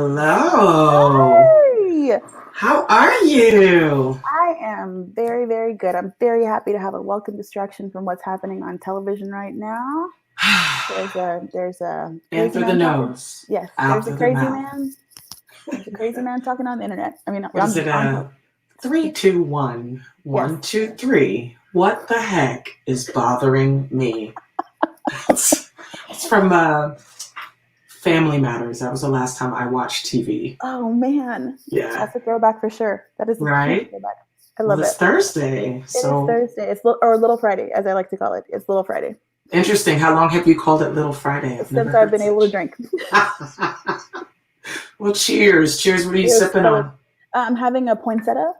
Hello. Hi. How are you? I am very, very good. I'm very happy to have a welcome distraction from what's happening on television right now. There's a In crazy through the man talking. nose, Yes, out there's a through the crazy mouth. man. There's a crazy man talking on the internet. I mean, What is it? on top. Three, two, one. Yes. One, two, three. What the heck is bothering me? It's from Family Matters. That was the last time I watched TV. Oh man, Yeah. that's a throwback for sure. That is a huge Right? throwback. I Well, love it's it. Thursday. It is So Thursday. Or Little Friday, as I like to call it. It's Little Friday interesting. How long have you called it Little Friday? I've never since I've heard been able to such. drink. Well, cheers. Cheers. What are you Cheers, sipping fellas. on? I'm having a poinsettia,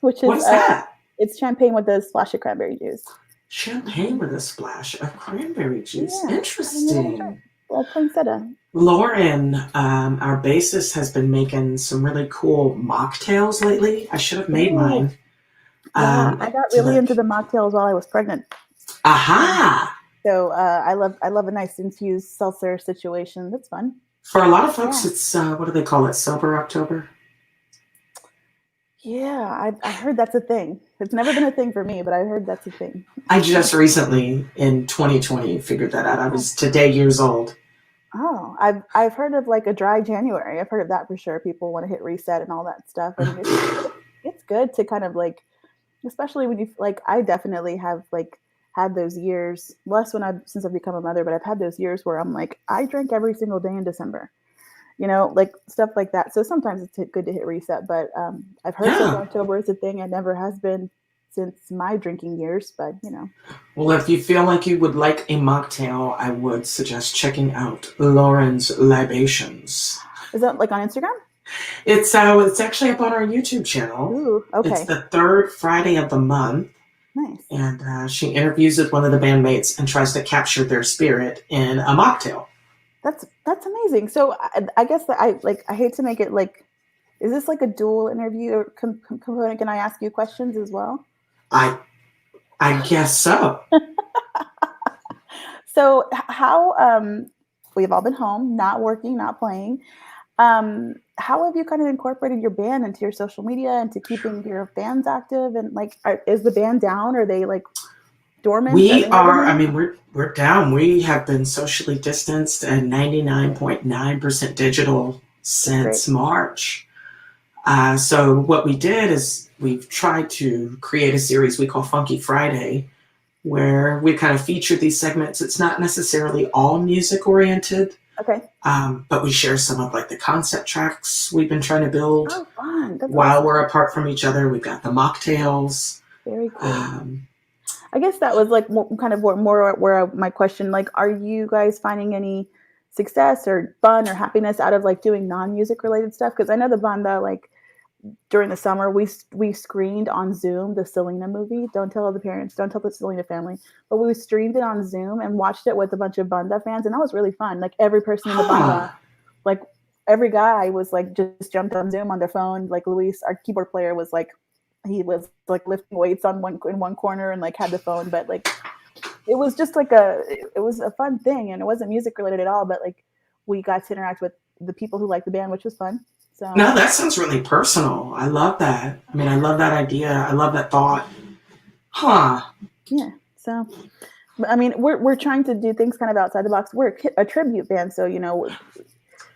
which What is is that? it's champagne with a splash of cranberry juice. Champagne with a splash of cranberry juice. Yeah, having a little drink, Interesting. little poinsettia. Lauren, our bassist, has been making some really cool mocktails lately. I should have made Ooh, mine. yeah, I got To really into like, the mocktails while I was pregnant. Um, aha! so I love a nice infused seltzer situation. That's fun. For a lot of folks, Yeah, it's, what do they call it? Sober October? yeah. I heard that's a thing. It's never been a thing for me, but I heard that's a thing. I just recently, in 2020, figured that out. I Oh, was today years old. oh, I've heard of like a dry January. I've heard of that for sure. People want to hit reset and all that stuff, and it's good to kind of like, especially when you like, I definitely have like had those years, less when I've since I've become a mother, but I've had those years where I'm like, I drink every single day in December, like stuff like that. So sometimes it's good to hit reset, but I've heard sober Yeah. October is a thing. It never has been since my drinking years, but Well, if you feel like you would like a mocktail, I would suggest checking out Lauren's Libations. is that like on Instagram? It's actually up on our YouTube channel. Ooh, It's okay, the third Friday of the month, nice. and she interviews with one of the bandmates and tries to capture their spirit in a mocktail. That's amazing. So I guess that I hate to make it like, is this like a dual interview or component? Can I ask you questions as well? I I guess so. So how we've all been home, not working, not playing. How have you kind of incorporated your band into your social media and to keeping your fans active? And like, is the band down? Are they like dormant? Are We they are. I mean, hibernating? we're down. We have been socially distanced and 99.9% digital That's great. since March. So what we did is we've tried to create a series we call Funky Friday, where we kind of feature these segments. It's not necessarily all music oriented, Okay. but we share some of like the concept tracks we've been trying to build Oh, fun. That's while we're awesome. apart from each other. We've got the mocktails. Very cool. Um, I guess that was like kind of more where my question, like, are you guys finding any success or fun or happiness out of like doing non-music related stuff? Because I know the banda, like, during the summer we screened on Zoom the Selena movie. Don't tell the parents, don't tell the Selena family. But we streamed it on Zoom and watched it with a bunch of banda fans, and that was really fun. Like every person in the huh. banda, like every guy was like just jumped on Zoom on their phone. Like Luis, our keyboard player, was like he was like lifting weights on one in one corner and like had the phone, but like it was just like it was a fun thing, and it wasn't music related at all. But like we got to interact with the people who like the band, which was fun. So No, that sounds really personal. I love that. I mean, I love that idea. I love that thought. Huh. yeah, so I mean, we're trying to do things kind of outside the box. We're a tribute band, so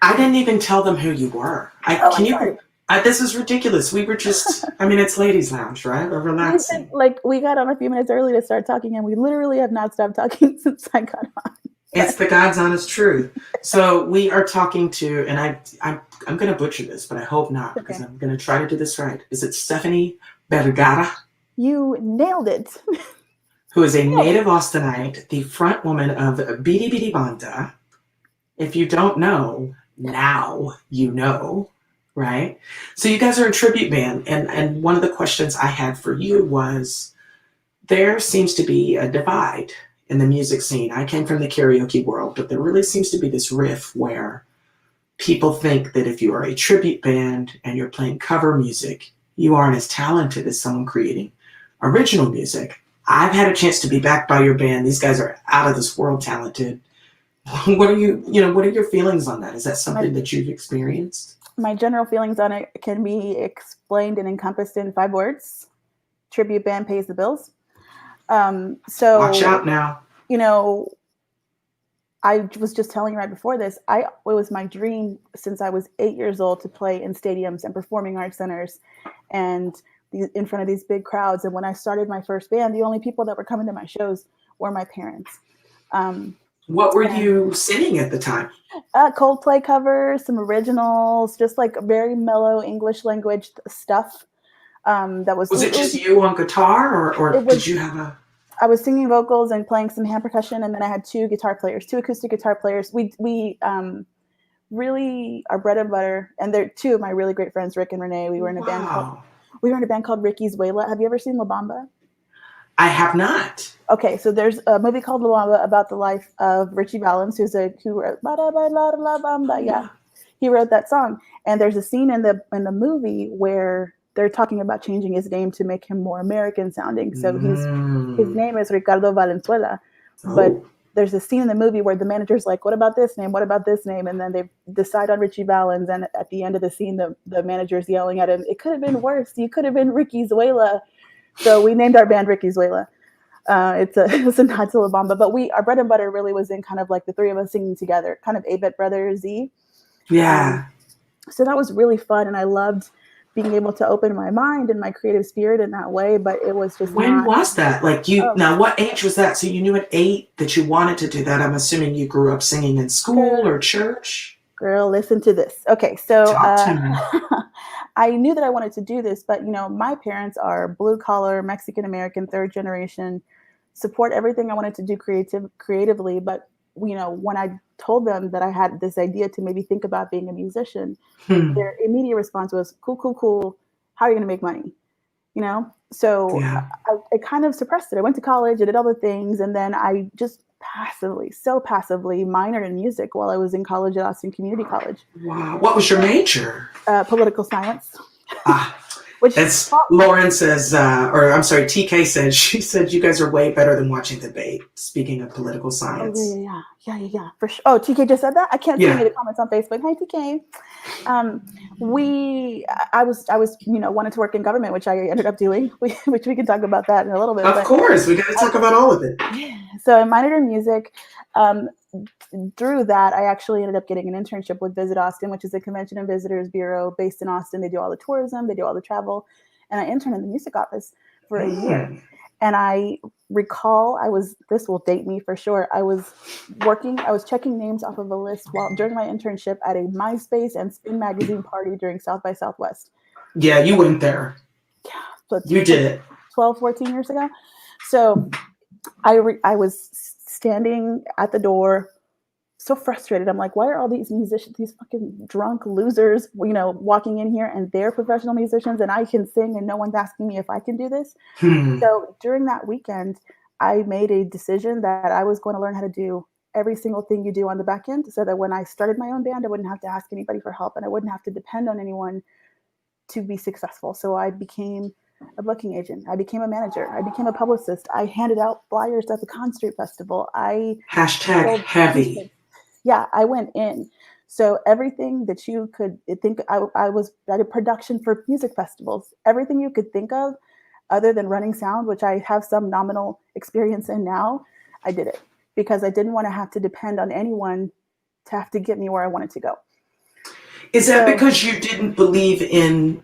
I didn't even tell them who you were. I oh, can I'm you. sorry. This is ridiculous. We were just. I mean, it's ladies' lounge, right? We're We've been relaxing. like we got on a few minutes early to start talking, and we literally have not stopped talking since I got on. It's But the God's honest truth. So we are talking to, and I'm going to butcher this, but I hope not because okay, I'm going to try to do this right. Is it Stephanie Bergara, you nailed it. who is a Nailed it. native Austinite, the front woman of Bidi Bidi Banda? If you don't know, now you know, right? So you guys are a tribute band, and one of the questions I had for you was there seems to be a divide in the music scene. I came from the karaoke world, but there really seems to be this riff where people think that if you are a tribute band and you're playing cover music, you aren't as talented as someone creating original music. I've had a chance to be backed by your band. These guys are out of this world talented. What are you, what are your feelings on that? Is that My something that you've experienced? My general feelings on it can be explained and encompassed in 5 words: tribute band pays the bills. Watch So, out now. you know, I was just telling you right before this, it was my dream since I was 8 years old to play in stadiums and performing arts centers and in front of these big crowds. And when I started my first band, the only people that were coming to my shows were my parents. What were And you singing at the time? Coldplay covers, some originals, just like very mellow English language stuff. That was Was it just you on guitar, or it did was you have a? I was singing vocals and playing some hand percussion, and then I had two guitar players, two acoustic guitar players. We really our bread and butter, and they're two of my really great friends, Rick and Renee. Wow, We were in a band called Ricky's Wayla. Have you ever seen La Bamba? I have not. Okay, so there's a movie called La Bamba about the life of Richie Valens, who wrote La Bamba. Yeah, he wrote that song, and there's a scene in the movie where they're talking about changing his name to make him more American sounding. So his name is Ricardo Valenzuela, but Oh, there's a scene in the movie where the manager's like, "What about this name? What about this name?" And then they decide on Richie Valens, and at the end of the scene, the manager's yelling at him, "It could have been worse. You could have been Ricky Zuela." So we named our band Ricky Zuela. It's a nod to La Bamba, but our bread and butter really was in kind of like the three of us singing together, kind of Abet Brothers Z. Um, yeah. so that was really fun, and I loved being able to open my mind and my creative spirit in that way. But it was just When not. was that? Like you Oh, now, what age was that? So you knew at 8 that you wanted to do that. I'm assuming you grew up singing in school girl, or church. girl, listen to this. Okay, so Talk to me. I knew that I wanted to do this, but my parents are blue collar Mexican American, third generation, support everything I wanted to do creatively. But when I told them that I had this idea to maybe think about being a musician, Hmm. their immediate response was, "Cool, cool, cool. How are you going to make money?" So Yeah. I kind of suppressed it. I went to college, I did all the things, and then I just so passively minored in music while I was in college at Austin Community College, Wow. What was your major? political science, Ah, which as Lauren says, or I'm sorry, TK said, she said you guys are way better than watching debate. Speaking of political oh science. yeah, for sure. Oh, TK just said that. I can't see any Yeah. of the comments on Facebook. Hi, TK. Um, I was wanted to work in government, which I ended up doing. Which we can talk about that in a little bit. Of But course, we got to talk about all of it. yeah, so I minored in music. Um, Through that, I actually ended up getting an internship with Visit Austin, which is a convention and visitors bureau based in Austin. They do all the tourism, they do all the travel, and I interned in the music office for a year. Hmm. And I recall this will date me for sure. I was checking names off of a list during my internship at a MySpace and Spin magazine party during South by Southwest. Yeah, you went there. Yeah, so You did it. 12, 14 years ago. So I was standing at the door, so frustrated. I'm like, why are all these musicians, these fucking drunk losers, walking in here, and they're professional musicians and I can sing and no one's asking me if I can do this? Hmm. So during that weekend, I made a decision that I was going to learn how to do every single thing you do on the back end so that when I started my own band, I wouldn't have to ask anybody for help and I wouldn't have to depend on anyone to be successful. So I became a booking agent. I became a manager. I became a publicist. I handed out flyers at the concert festival. I Hashtag sold heavy. t-shirts. Yeah, I went in. So everything that you could think, I was at a production for music festivals. Everything you could think of, other than running sound, which I have some nominal experience in now, I did it because I didn't want to have to depend on anyone to have to get me where I wanted to go. Is that So because you didn't believe in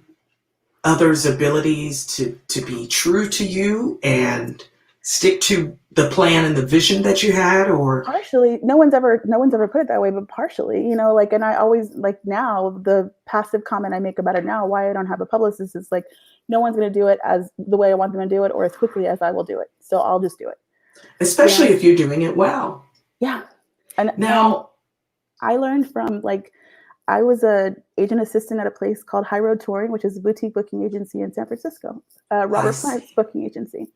others' abilities to be true to you and stick to the plan and the vision that you had, or partially, no one's ever put it that way, but partially, and I always, like, now the passive comment I make about it now, why I don't have a publicist, is like, no one's going to do it as the way I want them to do it or as quickly as I will do it. So I'll just do it. especially if you're doing it well. Yeah. And Now, I learned from, like, I was a agent assistant at a place called High Road Touring, which is a boutique booking agency in San Francisco, I Robert see. Plant's booking agency.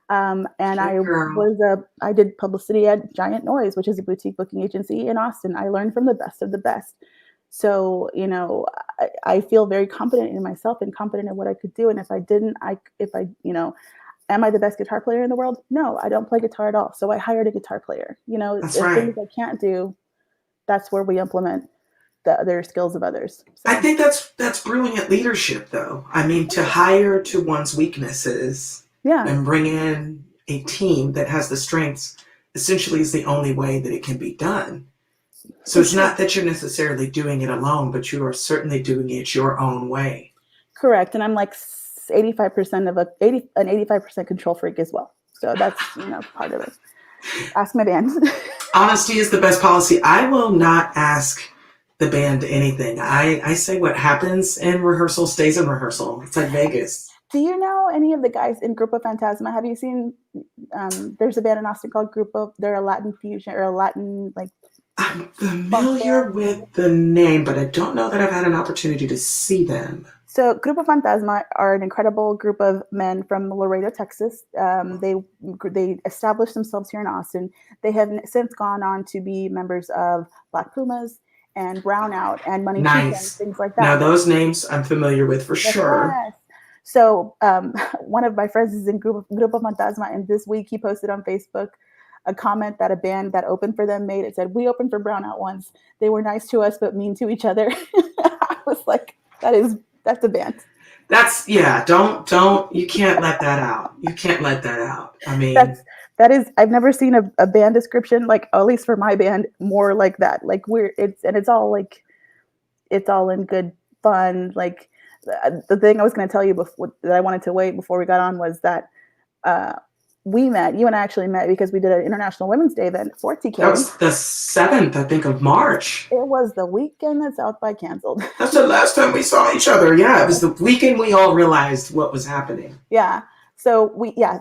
And Hey, girl. I did publicity at Giant Noise, which is a boutique booking agency in Austin. I learned from the best of the best. So, I feel very confident in myself and confident in what I could do. And if I didn't, am I the best guitar player in the world? No, I don't play guitar at all. So I hired a guitar player. That's The right. things I can't do, that's where we implement the other skills of others. So. I think that's brilliant leadership, though. I mean, to hire to one's weaknesses and bring in a team that has the strengths essentially is the only way that it can be done. So it's not that you're necessarily doing it alone, but you are certainly doing it your own way. Correct. And I'm like 85% of an 85% control freak as well. So that's, part of it. Ask my band. Honesty is the best policy. I will not ask the band anything. I say what happens in rehearsal stays in rehearsal. It's like Vegas. Do you know any of the guys in Grupo Fantasma? Have you seen, there's a band in Austin called Grupo, they're a Latin fusion or a Latin, like. I'm familiar with the name, but I don't know that I've had an opportunity to see them. So Grupo Fantasma are an incredible group of men from Laredo, Texas. They established themselves here in Austin. They have since gone on to be members of Black Pumas and Brownout and Money Chicken, things like that. Now those names I'm familiar with for sure. Yes. So one of my friends is in Grupo Fantasma, and this week he posted on Facebook a comment that a band that opened for them made. It said, "We opened for Brownout once. They were nice to us, but mean to each other." I was like, that's a band. That's don't you can't let that out. You can't let that out. I mean, that is I've never seen a band description, like, at least for my band, more like that. Like it's all like, it's all in good fun. Like the thing I was going to tell you before that I wanted to wait before we got on was that you and I actually met because we did an International Women's Day event at Fort TK. That was the 7th, I think, of March. It was the weekend that South by canceled. That's the last time we saw each other. Yeah, it was the weekend we all realized what was happening. Yeah. So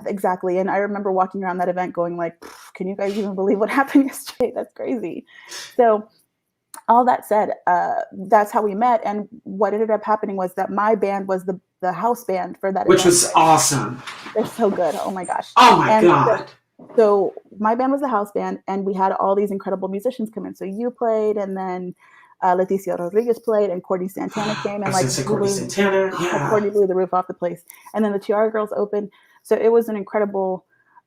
exactly. And I remember walking around that event going like, can you guys even believe what happened yesterday? That's crazy. So all that said, that's how we met. And what ended up happening was that my band was the house band for that event. Which was awesome. They're so good. Oh my gosh. Oh my God. So my band was the house band, and we had all these incredible musicians come in. So you played, and then Leticia Rodriguez played, and Courtney Santana came, and Courtney blew the roof off the place. And then the Tiara Girls opened. So it was an incredible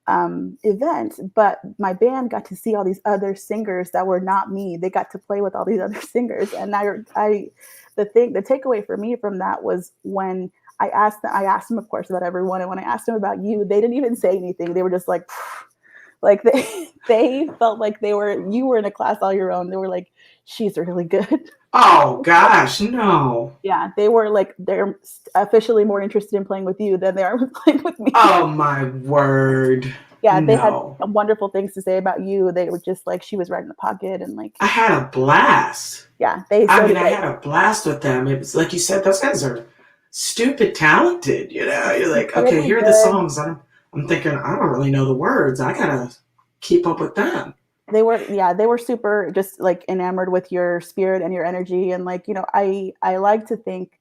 event, but my band got to see all these other singers that were not me. They got to play with all these other singers. And the takeaway for me from that was when I asked them, of course, about everyone. And when I asked them about you, they didn't even say anything. They were just like they felt like you were in a class all your own. They were like, she's really good. Oh gosh, no. Yeah, they were like, they're officially more interested in playing with you than they are playing with me. Oh my word. Yeah, they had wonderful things to say about you. They were just like, she was right in the pocket, and like, I had a blast. Yeah, I had a blast with them. It was like you said, those guys are stupid talented. You're like, okay, really here are the songs. I'm thinking, I don't really know the words. I gotta keep up with them. They were super just like enamored with your spirit and your energy. And like, I like to think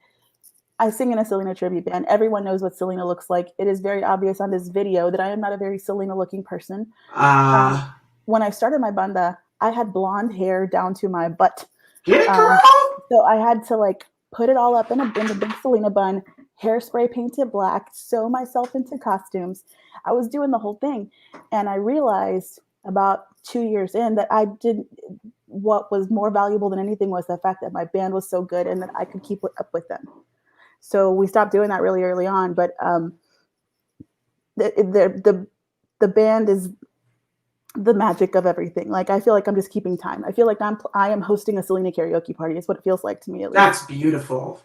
I sing in a Selena tribute band. Everyone knows what Selena looks like. It is very obvious on this video that I am not a very Selena looking person. When I started my banda, I had blonde hair down to my butt. Get it, girl! So I had to like put it all up in a big Selena bun, hairspray painted black, sew myself into costumes. I was doing the whole thing. And I realized about 2 years in that what was more valuable than anything was the fact that my band was so good and that I could keep up with them. So we stopped doing that really early on, but the band is the magic of everything. Like, I feel like I'm just keeping time. I feel like I am hosting a Selena karaoke party. Is what it feels like to me. At least. That's beautiful.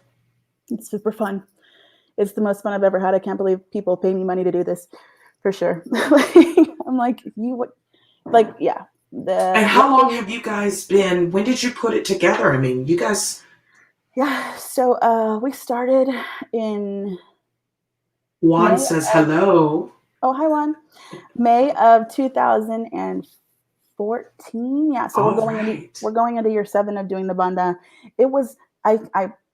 It's super fun. It's the most fun I've ever had. I can't believe people pay me money to do this, for sure. I'm like, yeah. And how long have you guys been? When did you put it together? I mean, you guys. Yeah, so we started in Juan says hello. Oh, hi, Juan. May of 2014. Yeah, so we're going into year 7 of doing the banda. It was I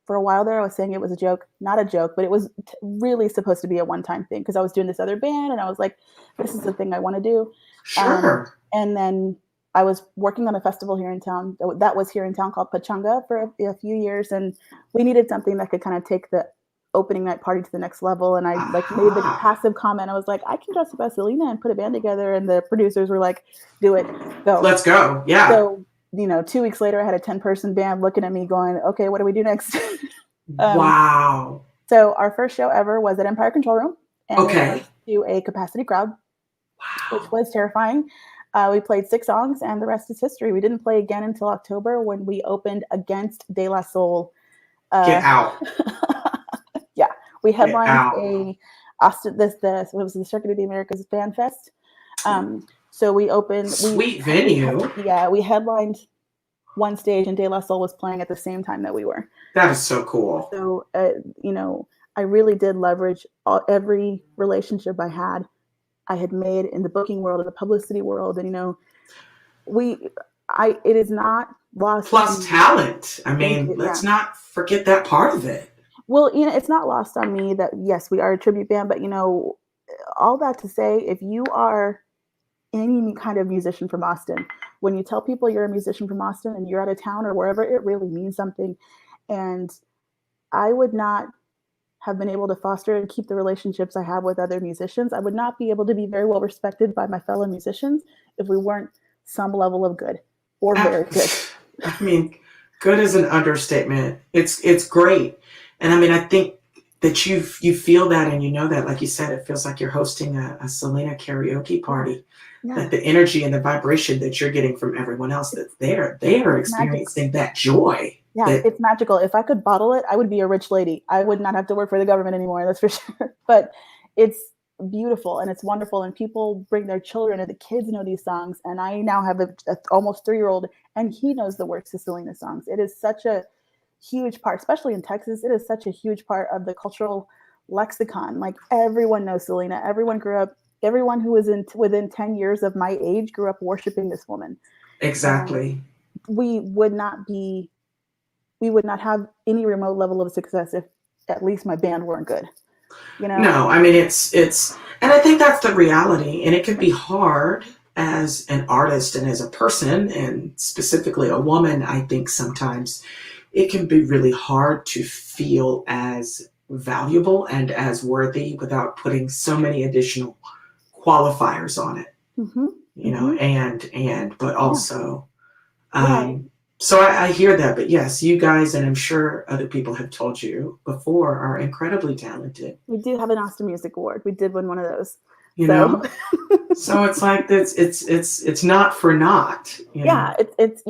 for a while there I was saying it was a joke, not a joke, but it was really supposed to be a one-time thing because I was doing this other band and I was like, this is the thing I want to do. Sure. And then I was working on a festival here in town that was here in town called Pachanga for a few years, and we needed something that could kind of take the opening night party to the next level. And I made the passive comment. I was like, I can dress up as Selena and put a band together. And the producers were like, do it, go. Let's go. Yeah. So 2 weeks later, I had a 10-person band looking at me going, okay, what do we do next? um, Wow. so our first show ever was at Empire Control Room, and it was Okay. to a capacity crowd, which Wow. was terrifying. We played 6 songs, and the rest is history. We didn't play again until October when we opened against De La Soul. Get out. Yeah, we Get headlined out. a Austin. What was the Circuit of the Americas Fan Fest. So we opened. Sweet venue. We headlined one stage, and De La Soul was playing at the same time that we were. That is so cool. So I really did leverage every relationship I had made in the booking world, in the publicity world, and it is not lost. Plus talent. I mean, let's not forget that part of it. Well, it's not lost on me that yes, we are a tribute band, but all that to say, if you are any kind of musician from Austin, when you tell people you're a musician from Austin and you're out of town or wherever, it really means something. And I would not have been able to foster and keep the relationships I have with other musicians. I would not be able to be very well respected by my fellow musicians if we weren't some level of good or very good. I mean, good is an understatement. It's great. And I mean, I think that you feel that and you know that, like you said, it feels like you're hosting a Selena karaoke party. Yeah. That the energy and the vibration that you're getting from everyone else that's there, they are experiencing that joy. Yeah, it's magical. If I could bottle it, I would be a rich lady. I would not have to work for the government anymore, that's for sure. But it's beautiful and it's wonderful, and people bring their children and the kids know these songs. And I now have a almost 3-year-old, and he knows the words to Selena songs. It is such a huge part, especially in Texas. It is such a huge part of the cultural lexicon. Like, everyone knows Selena. Everyone who was within 10 years of my age grew up worshiping this woman. Exactly. We would not have any remote level of success if at least my band weren't good. No, I mean, it's, and I think that's the reality. And it can be hard as an artist and as a person, and specifically a woman. I think sometimes it can be really hard to feel as valuable and as worthy without putting so many additional qualifiers on it, but also, so I hear that, but yes, you guys, and I'm sure other people have told you before, are incredibly talented. We do have an Austin Music Award. We did win one of those. So it's like this. It's not for naught. It's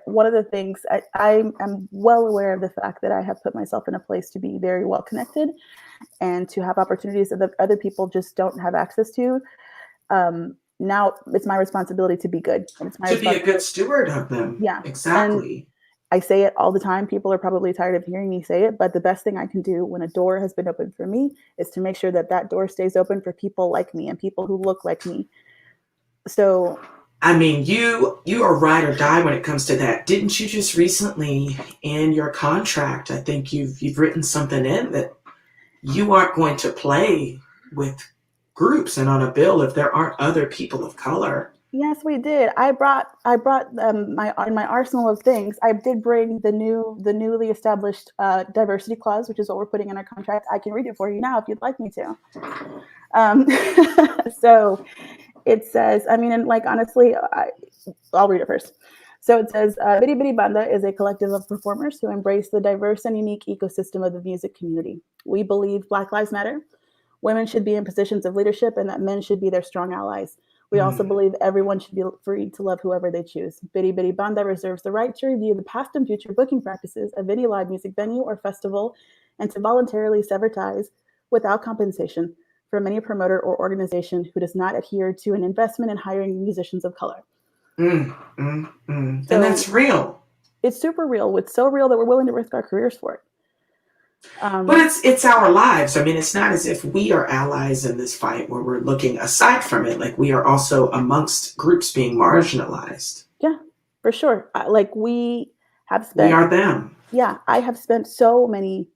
one of the things. I am well aware of the fact that I have put myself in a place to be very well connected, and to have opportunities that other people just don't have access to. Now it's my responsibility to be good. And it's my to be a good steward of them. Yeah, exactly. And I say it all the time. People are probably tired of hearing me say it, but the best thing I can do when a door has been opened for me is to make sure that that door stays open for people like me and people who look like me. So, I mean, you are ride or die when it comes to that. Didn't you just recently, in your contract, I think you've written something in that you aren't going to play with groups and on a bill if there aren't other people of color? Yes, we did. I brought my arsenal of things. I did bring the newly established diversity clause, which is what we're putting in our contract. I can read it for you now if you'd like me to. So it says, I mean, and like, honestly, I'll read it first. So it says, Bidi Bidi Banda is a collective of performers who embrace the diverse and unique ecosystem of the music community. We believe Black Lives Matter, women should be in positions of leadership, and that men should be their strong allies. We also believe everyone should be free to love whoever they choose. Bidi Bidi Banda reserves the right to review the past and future booking practices of any live music venue or festival, and to voluntarily sever ties without compensation from any promoter or organization who does not adhere to an investment in hiring musicians of color. So, and that's real. It's super real. It's so real that we're willing to risk our careers for it. But it's our lives. I mean, it's not as if we are allies in this fight where we're looking aside from it. Like, we are also amongst groups being marginalized. Yeah, for sure. Like, we have spent. We are them. Yeah, I have spent so many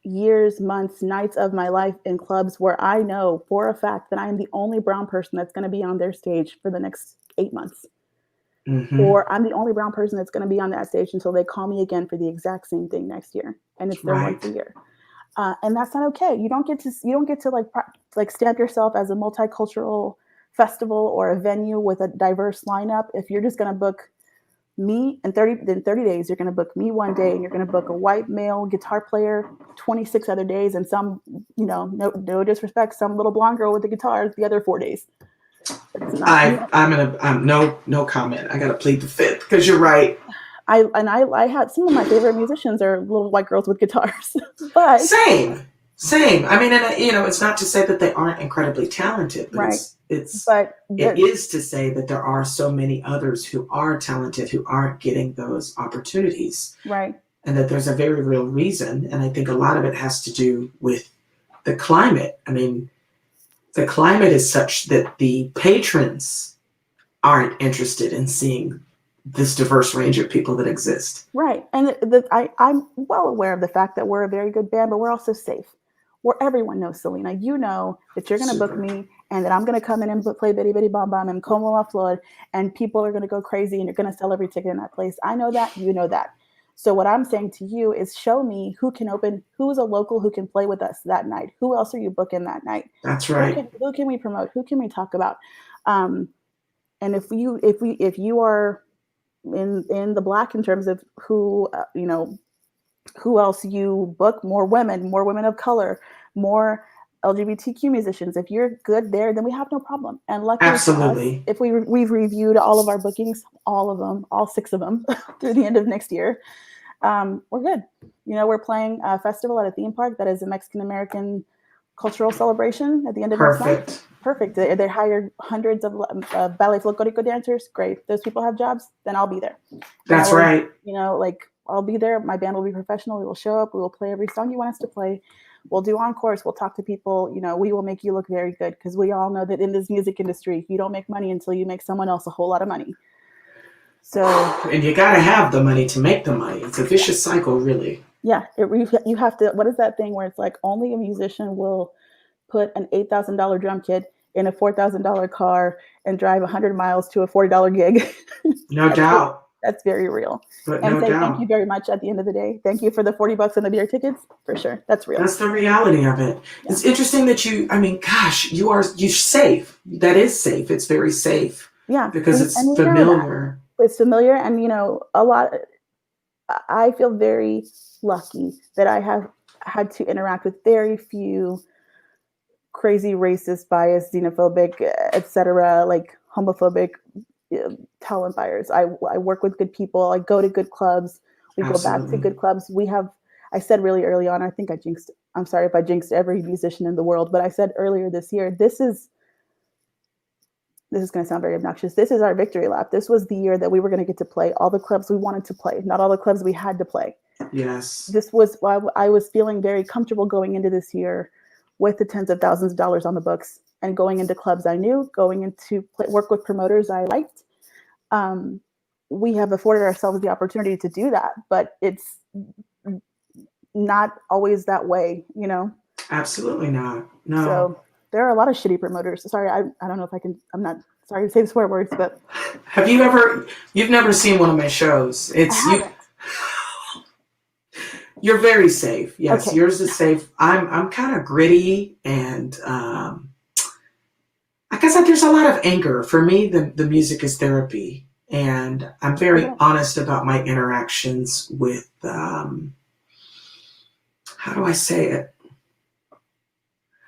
years, months, nights of my life in clubs where I know for a fact that I am the only brown person that's going to be on their stage for the next 8 months. Or I'm the only brown person that's going to be on that stage until they call me again for the exact same thing next year, and it's their once a year, and that's not okay. You don't get to like stamp yourself as a multicultural festival or a venue with a diverse lineup, if you're just going to book me in 30 days, you're going to book me one day and you're going to book a white male guitar player 26 other days, and some, no disrespect, some little blonde girl with a guitar the other 4 days. It's not, I'm no comment. I gotta plead the fifth because you're right. I had some of my favorite musicians are little white girls with guitars, but Same. I mean, and it's not to say that they aren't incredibly talented, but right. it is to say that there are so many others who are talented who aren't getting those opportunities, right, and that there's a very real reason. And I think a lot of it has to do with the climate. I mean, the climate is such that the patrons aren't interested in seeing this diverse range of people that exist. right. And I'm well aware of the fact that we're a very good band, but we're also safe. Where everyone knows Selena, you know that you're going to book me and that I'm going to come in and play Bidi Bidi Banda and Como La Flor, and people are going to go crazy and you're going to sell every ticket in that place. I know that, you know that. So what I'm saying to you is show me who can open, who is a local who can play with us that night. Who else are you booking that night? That's right. Who can we promote? Who can we talk about? And if you are in the black in terms of who, who else you book, more women of color, more LGBTQ musicians. If you're good there, then we have no problem. And luckily absolutely, for us, if we've reviewed all of our bookings, all of them, all 6 of them through the end of next year, we're good. We're playing a festival at a theme park that is a Mexican-American cultural celebration at the end of next month. Perfect. They hired hundreds of ballet folklorico dancers. Great. Those people have jobs. Then I'll be there. That's right. I'll be there. My band will be professional. We will show up. We will play every song you want us to play. We'll do encores. We'll talk to people. We will make you look very good, because we all know that in this music industry, you don't make money until you make someone else a whole lot of money. So, and you got to have the money to make the money. It's a vicious cycle, really. Yeah. You have to, what is that thing where it's like only a musician will put an $8,000 drum kit in a $4,000 car and drive 100 miles to a $40 gig. No doubt. That's very real. But and no say doubt. Thank you very much at the end of the day. Thank you for the $40 and the beer tickets. For sure. That's real. That's the reality of it. Yeah. It's interesting that you're safe. That is safe. It's very safe. Yeah. Because it's familiar. It's familiar. And, I feel very lucky that I have had to interact with very few crazy racist, biased, xenophobic, etc., like homophobic talent buyers. I work with good people. I go to good clubs. We Absolutely. Go back to good clubs. I said really early on, I think I jinxed, I'm sorry if I jinxed every musician in the world, but I said earlier this year, this is going to sound very obnoxious. This is our victory lap. This was the year that we were going to get to play all the clubs we wanted to play, not all the clubs we had to play. Yes. This was why I was feeling very comfortable going into this year with the tens of thousands of dollars on the books and going into clubs I knew, going into work with promoters I liked. We have afforded ourselves the opportunity to do that, but it's not always that way, Absolutely not. No. So there are a lot of shitty promoters. Sorry, I don't know if I can, I'm not sorry to say the swear words, but. You've never seen one of my shows. You're very safe. Yes, okay. Yours is safe. I'm kind of gritty, and I guess that there's a lot of anger. For me, the music is therapy, and I'm very honest about my interactions with, how do I say it?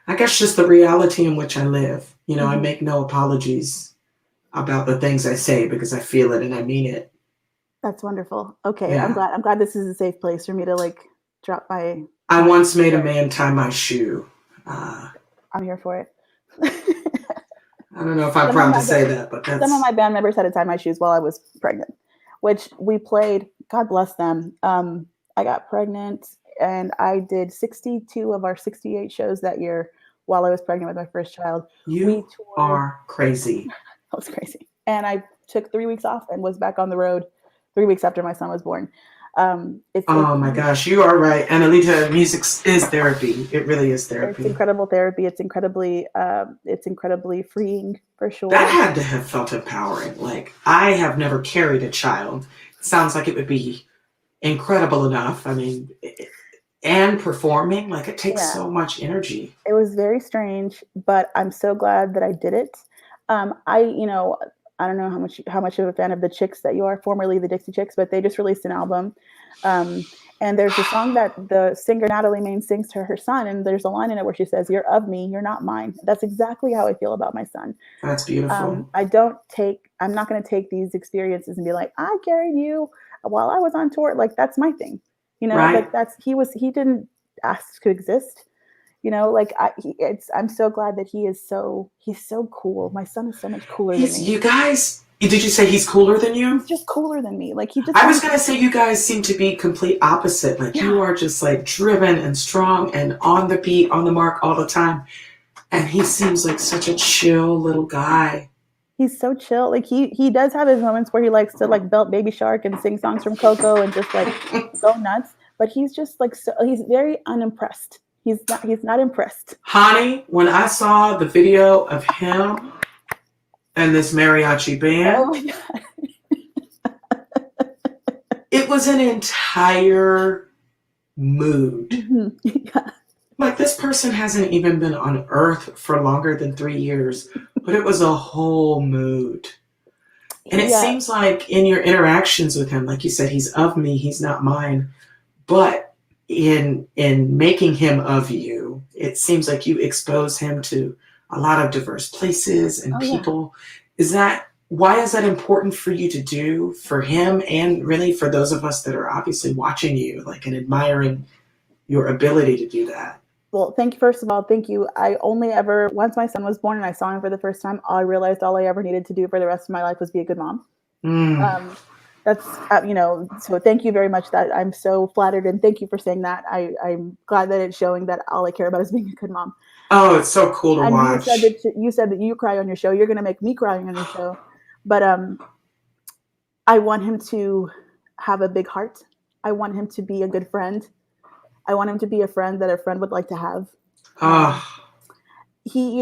I guess just the reality in which I live. Mm-hmm. I make no apologies about the things I say because I feel it and I mean it. That's wonderful. Okay, yeah. I'm glad this is a safe place for me to drop my. I once made a man tie my shoe. I'm here for it. I don't know if I'm proud to say that, but some of my band members had to tie my shoes while I was pregnant, which we played. God bless them. I got pregnant and I did 62 of our 68 shows that year while I was pregnant with my first child. You are crazy. That was crazy. And I took 3 weeks off and was back on the road 3 weeks after my son was born. My gosh, you are right. And Alita, music is therapy. It really is therapy. It's incredible therapy. It's incredibly freeing for sure. That had to have felt empowering. I have never carried a child. It sounds like it would be incredible enough. I mean, and performing, it takes so much energy. It was very strange, but I'm so glad that I did it. I don't know how much of a fan of the Chicks that you are, formerly the Dixie Chicks, but they just released an album. Um, and there's a song that the singer Natalie Maine sings to her son, and there's a line in it where she says, "You're of me, you're not mine." That's exactly how I feel about my son. That's beautiful. I'm not going to take these experiences and be like, I carried you while I was on tour. Like, that's my thing, Right? like he didn't ask to exist, like I'm so glad that he's so cool. My son is so much cooler than He's, me. you guys, did you say he's cooler than He's you? just cooler than me. Like, he just I was wants, going to say you guys seem to be complete opposite. Like you yeah, are just like driven and strong and on the beat, on the mark all the time. And he seems like such a chill little guy. he's so chill. Like, he does have his moments where he likes to like belt Baby Shark and sing songs from Coco and just like go nuts. But he's just like, he's very unimpressed. He's not impressed. Honey, when I saw the video of him and this mariachi Oh band, my god. it was an entire mood. Yeah. Like this person hasn't even been on earth for longer than 3 years, but it was a whole mood. And it Yeah. seems like in your interactions with him, like you said, he's of me, he's not mine. But in making him of you, it seems like you expose him to a lot of diverse places and Oh yeah. people. Why is that important for you to do for him and really for those of us that are obviously watching you, like and admiring your ability to do that? Well, thank you. First of all, thank you. I only ever, once my son was born and I saw him for the first time, I realized all I ever needed to do for the rest of my life was be a good mom. Mm. That's, so thank you very much. That I'm so flattered, and thank you for saying that. I'm glad that it's showing that all I care about is being a good mom. Oh, it's so cool to And watch. you said that you cry on your show. You're going to make me cry on your show. But I want him to have a big heart. I want him to be a good friend. I want him to be a friend that a friend would like to have. Oh, He,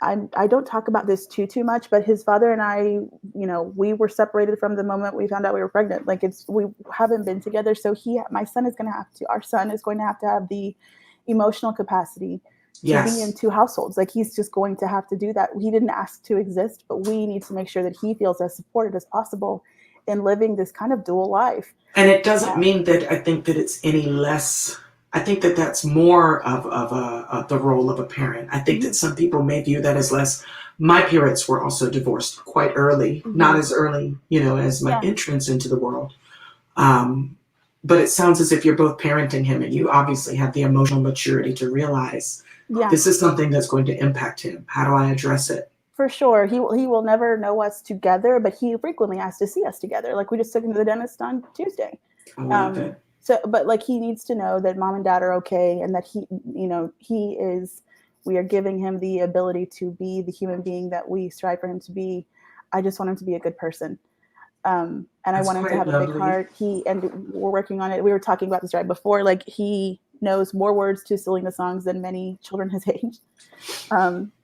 I don't talk about this too much, but his father and I, we were separated from the moment we found out we were pregnant. Like, we haven't been together. So our son is going to have the emotional capacity to be in yes. two households. Like, he's just going to have to do that. He didn't ask to exist, but we need to make sure that he feels as supported as possible in living this kind of dual life. And it doesn't mean that I think that it's any less. I think that that's more of the role of a parent. I think that some people may view that as less. My parents were also divorced quite early, not as early, as my Yeah. entrance into the world. But it sounds as if you're both parenting him, and you obviously have the emotional maturity to realize Yeah. this is something that's going to impact him. How do I address it? For sure. He will never know us together, but he frequently asks to see us together. Like, we just took him to the dentist on Tuesday. I love it. So, but like, he needs to know that mom and dad are okay, and that we are giving him the ability to be the human being that we strive for him to be. I just want him to be a good person. And I want him to have a big heart. And we're working on it. We were talking about this right before. Like, he knows more words to Selena songs than many children his age.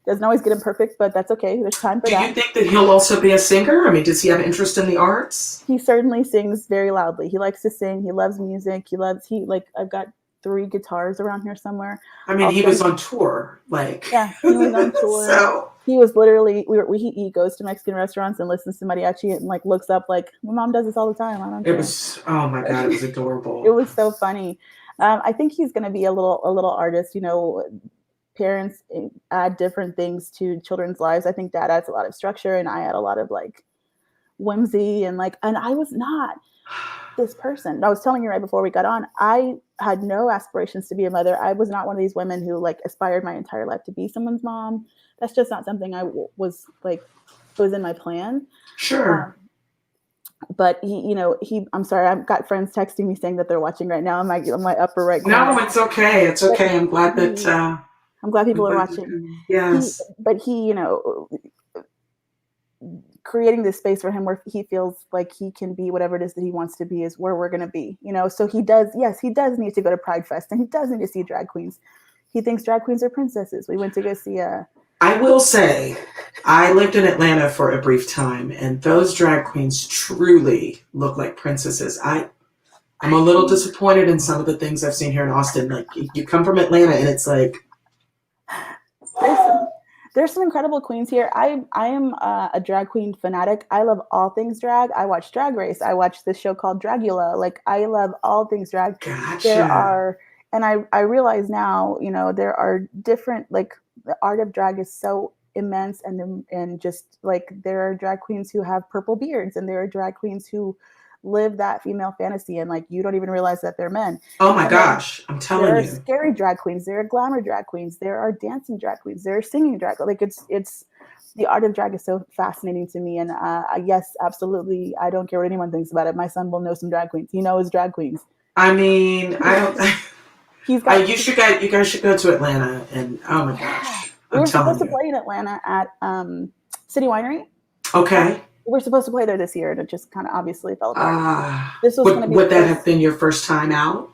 Doesn't always get him perfect, but that's okay. There's time for that. Do you think that he'll also be a singer? I mean, does he have interest in the arts? He certainly sings very loudly. He likes to sing. He loves music. I've got 3 guitars around here somewhere. I mean, he was on tour, like. Yeah, he was on tour. So he was literally, he goes to Mexican restaurants and listens to mariachi and like looks up like, my mom does this all the time. I don't care. it was, oh my God, it was adorable. It was so funny. I think he's going to be a little artist. Parents add different things to children's lives. I think dad adds a lot of structure, and I add a lot of like whimsy and I was not this person. I was telling you right before we got on, I had no aspirations to be a mother. I was not one of these women who like aspired my entire life to be someone's mom. That's just not something I was like, it was in my plan. Sure. But I'm sorry, I've got friends texting me saying that they're watching right now on my upper right corner. No, it's okay. It's okay. I'm glad that. I'm glad people are watching. Yes. He creating this space for him where he feels like he can be whatever it is that he wants to be is where we're going to be. So he does need to go to Pride Fest, and he does need to see drag queens. He thinks drag queens are princesses. We went to go see I will say, I lived in Atlanta for a brief time, and those drag queens truly look like princesses. I'm a little disappointed in some of the things I've seen here in Austin. Like, you come from Atlanta, and it's like, There's some incredible queens here. I am a drag queen fanatic. I love all things drag. I watch Drag Race. I watch this show called Dragula. Like I love all things drag. There Gotcha. are, and I realize now, there are different, like the art of drag is so immense, and just like there are drag queens who have purple beards, and there are drag queens who live that female fantasy, and like you don't even realize that they're men. Oh my And then gosh, I'm there telling are you. scary drag queens, there are glamour drag queens, there are dancing drag queens, there are singing drag. Like it's the art of drag is so fascinating to me, and yes, absolutely, I don't care what anyone thinks about it. My son will know some drag queens. He knows drag queens. I mean, I don't. He's got You guys should go to Atlanta, and oh my Yeah. gosh, We I'm were supposed telling to you. play in Atlanta at City Winery. Okay. We were supposed to play there this year, and it just kind of obviously fell apart. This was going to be the Would that have place been your first time out?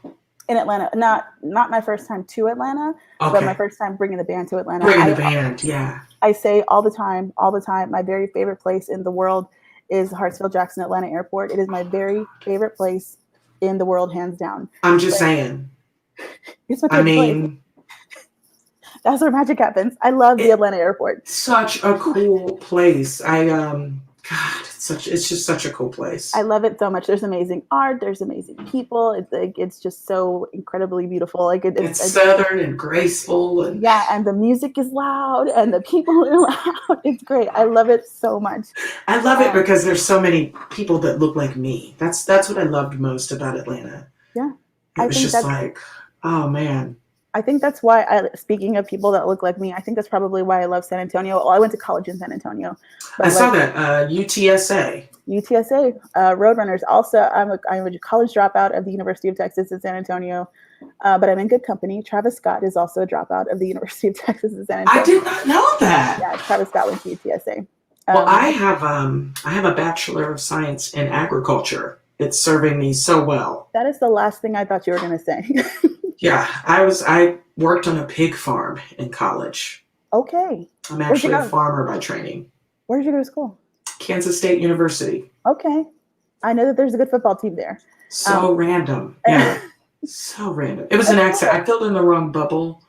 in Atlanta. Not my first time to Atlanta, but my Okay. first time bringing the band to Atlanta. Bringing the band, yeah. I say all the time, my very favorite place in the world is Hartsfield Jackson Atlanta Airport. It is my very favorite place in the world, hands down. I'm just Like, saying. it's my I favorite place. mean, That's where magic happens. I love the Atlanta Airport. such a cool place. God, it's just such a cool place. I love it so much. There's amazing art. There's amazing people. It's just so incredibly beautiful. Like It's southern and graceful, and yeah, and the music is loud, and the people are loud. It's great. I love it so much. I love it because there's so many people that look like me. That's what I loved most about Atlanta. Yeah, It I was think just that's like, oh man. I think that's why speaking of people that look like me, I think that's probably why I love San Antonio. Well, I went to college in San Antonio, I but saw like that UTSA. UTSA, Roadrunners. Also, I'm a college dropout of the University of Texas in San Antonio, but I'm in good company. Travis Scott is also a dropout of the University of Texas in San Antonio. I did not know that. Yeah, Travis Scott went to UTSA. Well, I have a Bachelor of Science in Agriculture. It's serving me so well. That is the last thing I thought you were going to say. Yeah, I worked on a pig farm in college. Okay. I'm actually a farmer by training. Where did you go to school? Kansas State University. Okay. I know that there's a good football team there. So random. Yeah. So random. It was an accident. I filled in the wrong bubble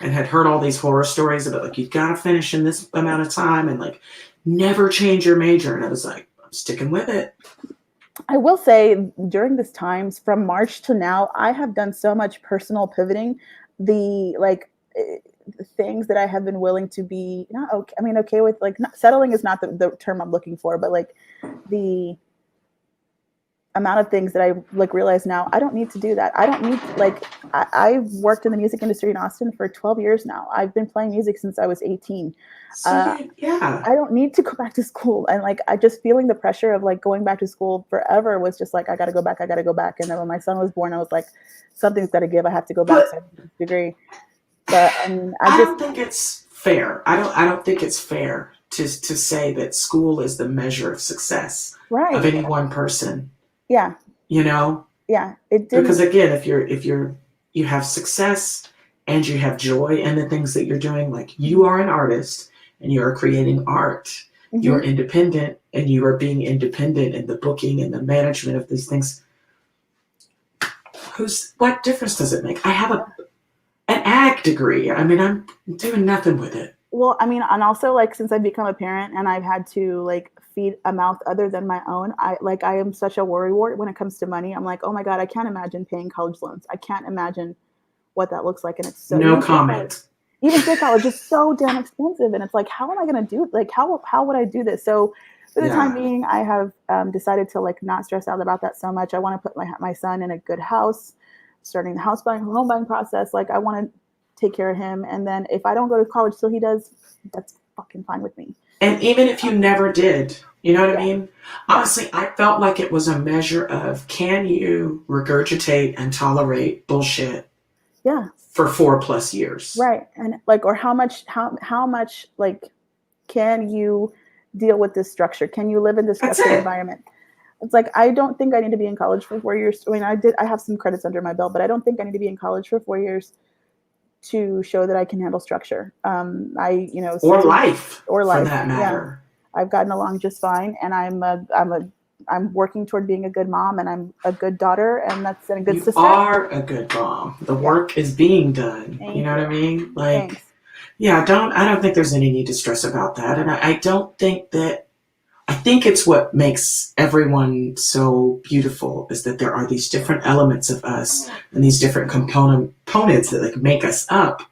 and had heard all these horror stories about like, you've got to finish in this amount of time and like never change your major. And I was like, I'm sticking with it. I will say during this time, from March to now, I have done so much personal pivoting. The things that I have been willing to be not okay. I mean, okay with like settling is not the term I'm looking for, but like the amount of things that I like realize now I don't need to do that. I don't need I've worked in the music industry in Austin for 12 years now. I've been playing music since I was 18. Yeah. I don't need to go back to school. And like I just feeling the pressure of like going back to school forever was just like I gotta go back. And then when my son was born, I was like, something's gotta give. I have to go back to a degree. But I mean I don't think it's fair. I don't think it's fair to say that school is the measure of success of any one person. Yeah. You know? Yeah. It did. Because again, if you have success and you have joy in the things that you're doing, like you are an artist and you are creating art, you're independent and you are being independent in the booking and the management of these things. What difference does it make? I have an ag degree. I mean, I'm doing nothing with it. Well, I mean, and also like since I've become a parent and I've had to like feed a mouth other than my own, I am such a worrywart when it comes to money. I'm like, oh my God, I can't imagine paying college loans. I can't imagine what that looks like. And it's so no comment. Even state college is so damn expensive. And it's like, how am I going to do like how would I do this? So for the time being, I have decided to like not stress out about that so much. I want to put my son in a good house, starting the home buying process. Like I want to take care of him. And then if I don't go to college till he does, that's fucking fine with me. And even if you never did, you know what I mean? Honestly, I felt like it was a measure of can you regurgitate and tolerate bullshit for 4+ years? Right. And like, or how much like can you deal with this structure? Can you live in this structured environment? It's like, I don't think I need to be in college for 4 years. I mean, I have some credits under my belt, but I don't think I need to be in college for 4 years to show that I can handle structure. Or life for that matter. Yeah. I've gotten along just fine, and I'm working toward being a good mom, and I'm a good daughter, and that's a good sister. You are a good mom. The work is being done. Thank you know what I mean? Like, Yeah, I don't think there's any need to stress about that. And I don't think that, I think it's what makes everyone so beautiful is that there are these different elements of us and these different components that like make us up.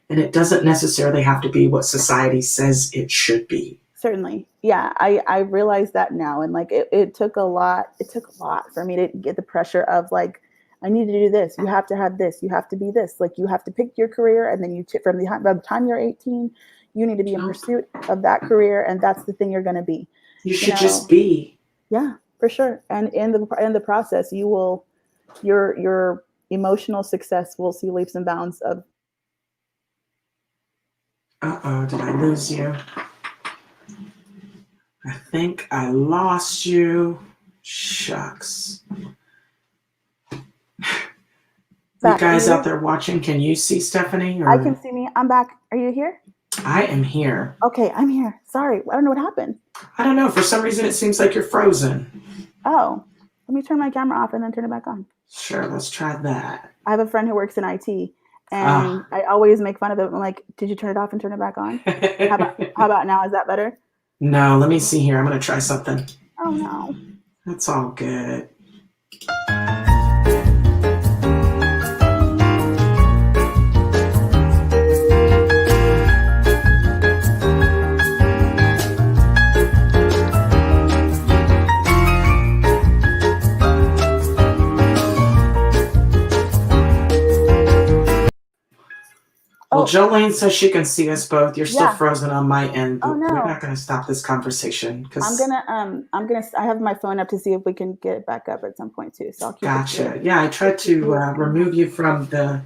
And it doesn't necessarily have to be what society says it should be. Certainly. Yeah, I realize that now. And like it took a lot, for me to get the pressure of like, I need to do this. You have to have this. You have to be this. Like you have to pick your career, and then by the time you're 18, you need to be in No, pursuit of that career, and that's the thing you're going to be. you You should just know, be. yeah, for sure. And in the process, your emotional success will see leaps and bounds of. Uh oh, did I lose you? I think I lost you. Shucks. You Back. Are you guys out here? there watching, can you see Stephanie? I can Or see me. I'm back. Are you here? I am here. Okay, I'm here. Sorry, I don't know what happened. I don't know. For some reason, it seems like you're frozen. Oh, let me turn my camera off and then turn it back on. Sure, let's try that. I have a friend who works in IT, and Ah. I always make fun of it. I'm like, "Did you turn it off and turn it back on?" How about now? Is that better? No, let me see here. I'm going to try something. Oh no. That's all good. Well, Oh Jolene says she can see us both. You're still yeah. frozen on my end, Oh but we're not no. going to stop this conversation I'm because gonna I have my phone up to see if we can get it back up at some point too. So I'll keep it to gotcha. Yeah, I tried to you. remove you from the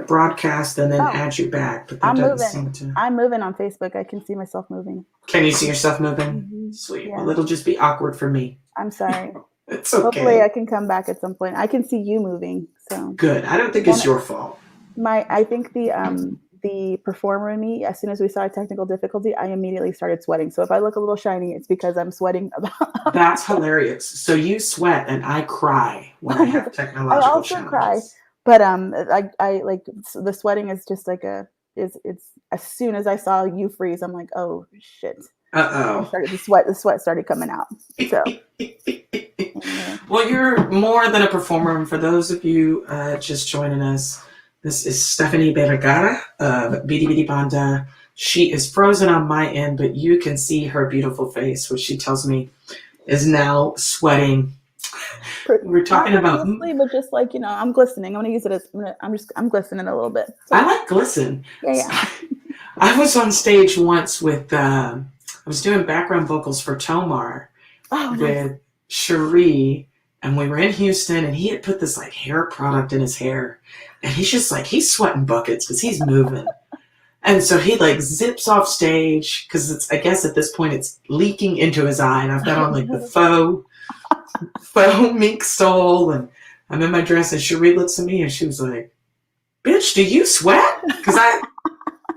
broadcast and then Oh, add you back, but that I'm doesn't moving. seem to. I'm moving on Facebook. I can see myself moving. Can you see yourself moving? Sweet. Well, Yeah. it'll just be awkward for me. I'm sorry. It's Hopefully I okay. can come back at some point. I can see you moving. So Good. I don't think and it's your fault. I think the performer in me, as soon as we saw a technical difficulty, I immediately started sweating. So if I look a little shiny, it's because I'm sweating about. That's hilarious. So you sweat and I cry when I Oh my have god. I technological also cry, challenges. but I like the sweating is just like a is it's as soon as I saw you freeze, I'm like, oh shit. I Uh started to sweat. The sweat started coming out. So oh. anyway. Well, you're more than a performer. And for those of you just joining us, this is Stephanie Bergara of Bidi Bidi Banda. She is frozen on my end, but you can see her beautiful face, which she tells me is now sweating. We're Not talking about. profusely, but just like I'm glistening. I'm gonna use it as I'm glistening a little bit. So I like glisten. yeah, yeah. I was on stage once with. I was doing background vocals for Tomar Oh, nice. with Cherie, and we were in Houston, and he had put this like hair product in his hair, and he's just like he's sweating buckets because he's moving, and so he like zips off stage because it's I guess at this point it's leaking into his eye, and I've got on like the faux mink stole, and I'm in my dress, and Cherie looks at me, and she was like, "Bitch, do you sweat?" Because I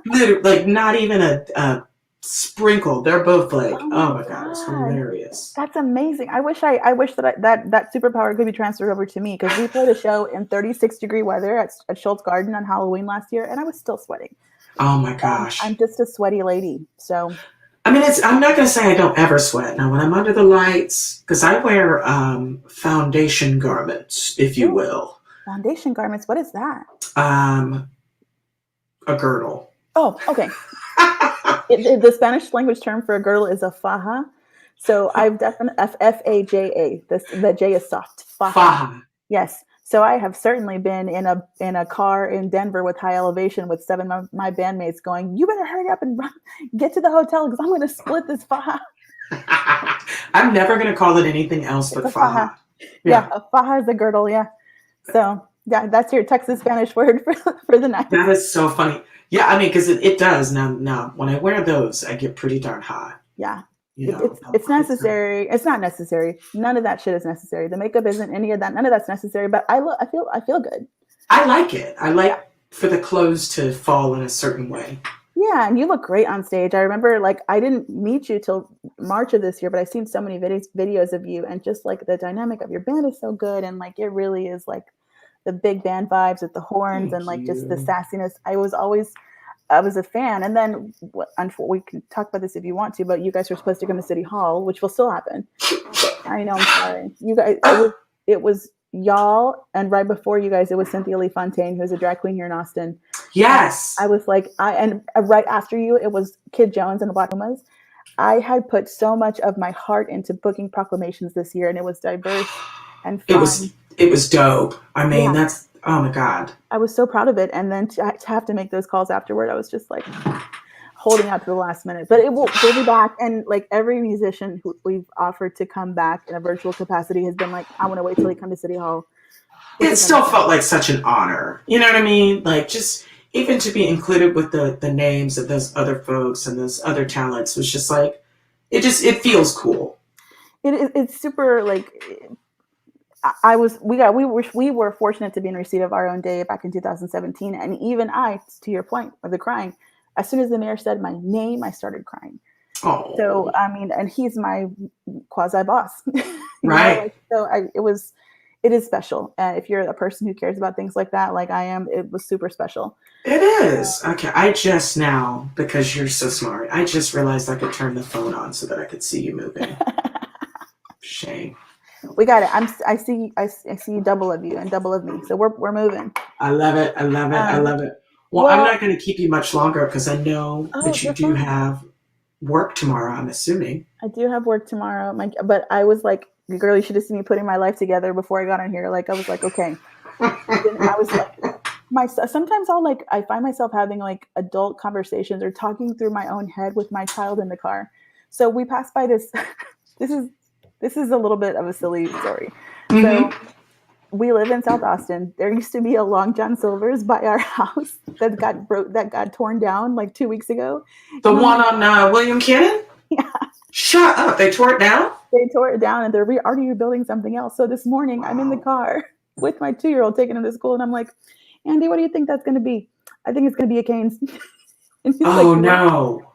literally like not even a sprinkle. They're both like, Oh my "Oh my god, it's god, hilarious." that's amazing. I wish that superpower could be transferred over to me because we played a show in 36-degree weather at Schultz Garden on Halloween last year, and I was still sweating. Oh my I'm gosh. just a sweaty lady, so I mean, I'm not going to say I don't ever sweat. Now, when I'm under the lights, because I wear foundation garments, if you ooh, will, foundation garments. What is that? um, a girdle. Oh, okay. The Spanish language term for a girdle is a faja. So I've definitely faja. The J is soft. Faja. Faja. Yes. So I have certainly been in a car in Denver with high elevation with seven of my bandmates going, "You better hurry up and run, get to the hotel because I'm going to split this faja." I'm never going to call it anything else It's but a faja. faja. Yeah, Yeah, a faja is a girdle. Yeah. So yeah, that's your Texas Spanish word for the night. that is so funny. Yeah, I mean, because it does. Now, when I wear those, I get pretty darn hot. Yeah. You know, It's it's necessary. It's not necessary. None of that shit is necessary. The makeup isn't any of that. None of that's necessary. But I feel good. I like it. I Yeah. like for the clothes to fall in a certain way. Yeah, and you look great on stage. I remember, like, I didn't meet you till March of this year, but I've seen so many videos of you, and just like the dynamic of your band is so good, and like it really is like the big band vibes with the horns and Thank like just the you. sassiness. I was always I was a fan. And then we can talk about this if you want to, but you guys were supposed to come to City Hall, which will still happen. I know, I'm sorry. You guys, it was y'all, and right before you guys, it was Cynthia Lee Fontaine, who's a drag queen here in Austin. Yes. And I was like, and right after you, it was Kid Jones and the Black Pumas. I had put so much of my heart into booking proclamations this year, and it was diverse and fun. It was dope. I mean, that's, oh my God. I was so proud of it. And then to have to make those calls afterward, I was just like holding out to the last minute. But we'll be back. And like every musician who we've offered to come back in a virtual capacity has been like, I want to wait till they come to City Hall. It still felt like such an honor. You know what I mean? Like, just even to be included with the names of those other folks and those other talents was just like, it feels cool. It's super, like, we were fortunate to be in receipt of our own day back in 2017. And even I, to your point of the crying, as soon as the mayor said my name, I started crying. Oh. So, I mean, and he's my quasi boss. Right. It is special. And if you're a person who cares about things like that, like I am, it was super special. It is. Okay. I just now, because you're so smart, I just realized I could turn the phone on so that I could see you moving. Shame. We got it. I see double of you and double of me. So we're moving. I love it. I love it. I love it. Well, I'm not going to keep you much longer because I know that you do have work tomorrow, I'm assuming. I do have work tomorrow. But I was like, girl, you should have seen me putting my life together before I got on here. Like, I was like, okay. I was like, sometimes I find myself having like adult conversations or talking through my own head with my child in the car. So we passed by this. This is a little bit of a silly story. Mm-hmm. So we live in South Austin. There used to be a Long John Silver's by our house that got torn down like 2 weeks ago. The one on William Cannon? Yeah. Shut up. They tore it down? They tore it down and they're already rebuilding something else. So this morning I'm in the car with my 2-year-old taking him to school and I'm like, Andy, what do you think that's going to be? I think it's going to be a Cane's. Oh, like, no.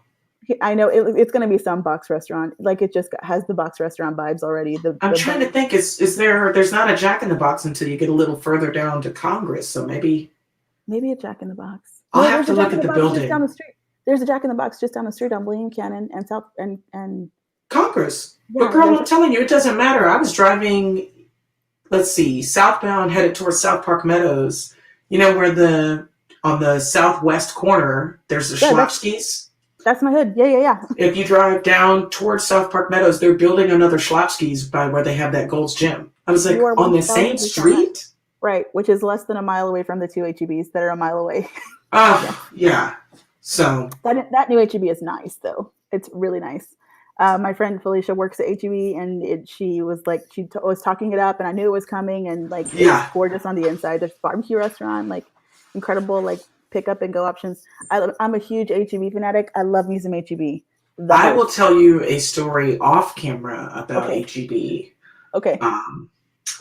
I know it's going to be some box restaurant. Like it just has the box restaurant vibes already. I'm trying to think. There's not a Jack in the Box until you get a little further down to Congress. So maybe a Jack in the Box. I'll have to look at the building. Down the street. There's a Jack in the Box just down the street on William Cannon and South and Congress. Yeah, but girl, I'm telling you, it doesn't matter. I was driving, southbound headed towards South Park Meadows. You know where on the southwest corner there's the Schlapskis. That's my hood. Yeah. If you drive down towards South Park Meadows, they're building another Schlapskis by where they have that Gold's Gym. I was like, on the same street? Right, which is less than a mile away from the two HEBs that are a mile away. Yeah. So that new HEB is nice, though. It's really nice. My friend Felicia works at HEB, and she was like, was talking it up, and I knew it was coming, and like, it's gorgeous on the inside. There's a barbecue restaurant, like incredible, like pick up and go options. I'm a huge HEB fanatic. I love me some HEB. I will tell you a story off camera about HEB. Okay.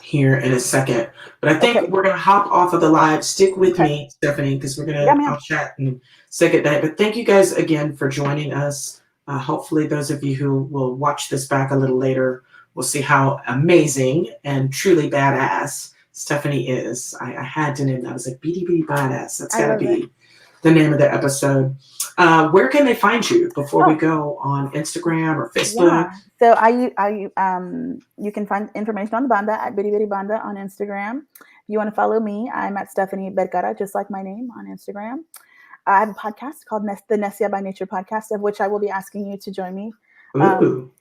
Here in a second, but I think we're gonna hop off of the live. Stick with me, Stephanie, because we're gonna I'll chat and say goodnight. But thank you guys again for joining us. Hopefully, those of you who will watch this back a little later will see how amazing and truly badass Stephanie is. I had to name that. I was like, Bidi Bidi Badass. That's gotta be the name of the episode. Where can they find you before we go on Instagram or Facebook? Yeah. So you can find information on the banda at Bidi Bidi Banda on Instagram. If you want to follow me, I'm at Stephanie Bergara, just like my name, on Instagram. I have a podcast called the Nesia by Nature podcast, of which I will be asking you to join me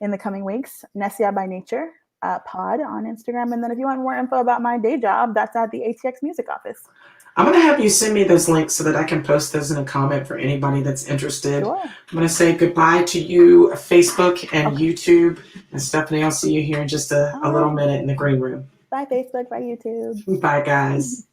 in the coming weeks. Nesia by Nature pod on Instagram. And then if you want more info about my day job, that's at the ATX Music Office. I'm going to have you send me those links so that I can post those in a comment for anybody that's interested. Sure. I'm going to say goodbye to you, Facebook and YouTube. And Stephanie, I'll see you here in just a little minute in the green room. Bye, Facebook. Bye, YouTube. Bye, guys.